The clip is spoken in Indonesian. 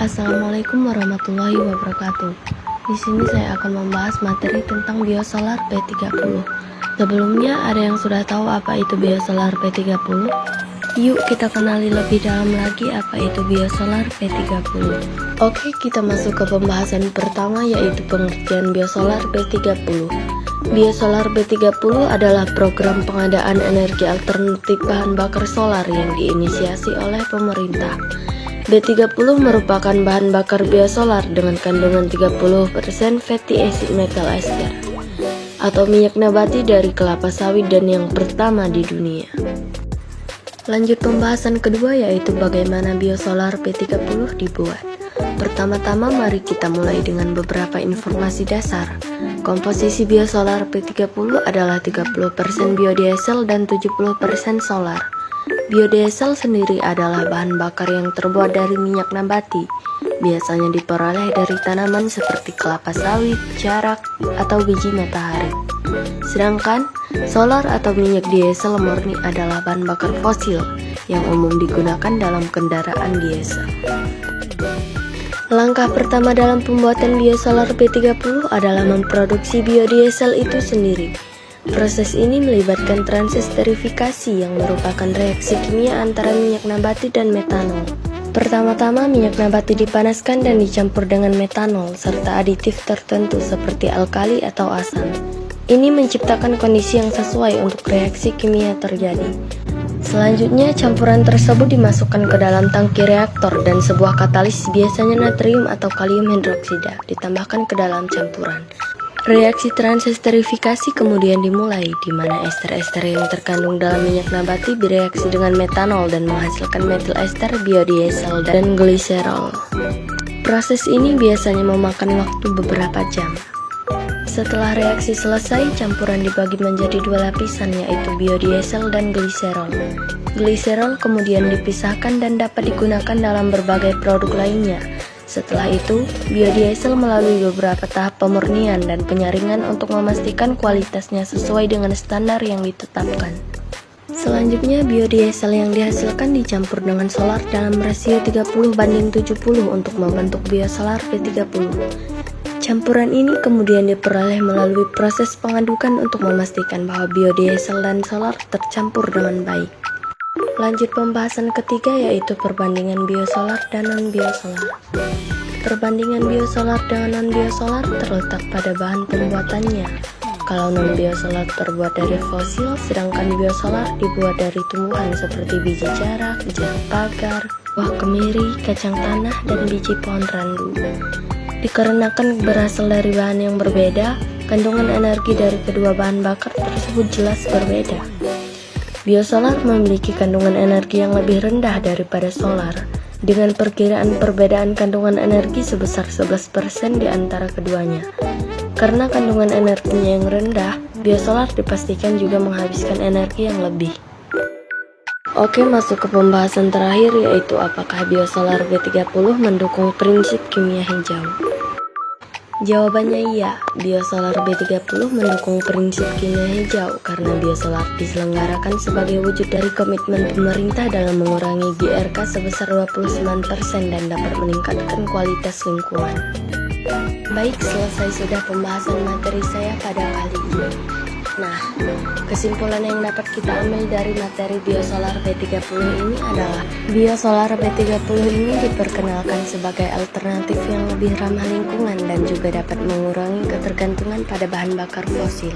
Assalamualaikum warahmatullahi wabarakatuh. Di sini saya akan membahas materi tentang biosolar P30. Sebelumnya, ada yang sudah tahu apa itu biosolar P30? Yuk kita kenali lebih dalam lagi apa itu biosolar P30. Oke, kita masuk ke pembahasan pertama, yaitu pengertian biosolar P30. Biosolar B30 adalah program pengadaan energi alternatif bahan bakar solar yang diinisiasi oleh pemerintah. B30 merupakan bahan bakar biosolar dengan kandungan 30% fatty acid metal ester atau minyak nabati dari kelapa sawit dan yang pertama di dunia. Lanjut pembahasan kedua, yaitu bagaimana biosolar P30 dibuat. Pertama-tama mari kita mulai dengan beberapa informasi dasar. Komposisi biosolar P30 adalah 30% biodiesel dan 70% solar. Biodiesel sendiri adalah bahan bakar yang terbuat dari minyak nabati. Biasanya diperoleh dari tanaman seperti kelapa sawit, jarak, atau biji matahari. Sedangkan solar atau minyak diesel murni adalah bahan bakar fosil yang umum digunakan dalam kendaraan diesel. Langkah pertama dalam pembuatan biosolar P30 adalah memproduksi biodiesel itu sendiri. Proses ini melibatkan transesterifikasi yang merupakan reaksi kimia antara minyak nabati dan metanol. Pertama-tama minyak nabati dipanaskan dan dicampur dengan metanol serta aditif tertentu seperti alkali atau asam. Ini menciptakan kondisi yang sesuai untuk reaksi kimia terjadi. Selanjutnya, campuran tersebut dimasukkan ke dalam tangki reaktor dan sebuah katalis, biasanya natrium atau kalium hidroksida, ditambahkan ke dalam campuran. Reaksi transesterifikasi kemudian dimulai, di mana ester-ester yang terkandung dalam minyak nabati bereaksi dengan metanol dan menghasilkan metil ester, biodiesel, dan gliserol. Proses ini biasanya memakan waktu beberapa jam. Setelah reaksi selesai, campuran dibagi menjadi dua lapisan, yaitu biodiesel dan gliserol. Gliserol kemudian dipisahkan dan dapat digunakan dalam berbagai produk lainnya. Setelah itu, biodiesel melalui beberapa tahap pemurnian dan penyaringan untuk memastikan kualitasnya sesuai dengan standar yang ditetapkan. Selanjutnya, biodiesel yang dihasilkan dicampur dengan solar dalam rasio 30:70 untuk membentuk biosolar P30. Campuran ini kemudian diperoleh melalui proses pengadukan untuk memastikan bahwa biodiesel dan solar tercampur dengan baik. Lanjut pembahasan ketiga, yaitu perbandingan biosolar dan non-biosolar. Perbandingan biosolar dengan non-biosolar terletak pada bahan pembuatannya. Kalau non-biosolar terbuat dari fosil, sedangkan biosolar dibuat dari tumbuhan seperti biji jarak, jarak pagar, buah kemiri, kacang tanah, dan biji pohon randu. Dikarenakan berasal dari bahan yang berbeda, kandungan energi dari kedua bahan bakar tersebut jelas berbeda. Biosolar memiliki kandungan energi yang lebih rendah daripada solar, dengan perkiraan perbedaan kandungan energi sebesar 11% di antara keduanya. Karena kandungan energinya yang rendah, biosolar dipastikan juga menghabiskan energi yang lebih. Oke, masuk ke pembahasan terakhir, yaitu apakah biosolar B30 mendukung prinsip kimia hijau? Jawabannya iya, biosolar B30 mendukung prinsip kimia hijau karena biosolar diselenggarakan sebagai wujud dari komitmen pemerintah dalam mengurangi GRK sebesar 29% dan dapat meningkatkan kualitas lingkungan. Baik, selesai sudah pembahasan materi saya pada kali ini. Nah, kesimpulan yang dapat kita ambil dari materi biosolar B30 ini adalah biosolar B30 ini diperkenalkan sebagai alternatif yang lebih ramah lingkungan dan juga dapat mengurangi ketergantungan pada bahan bakar fosil.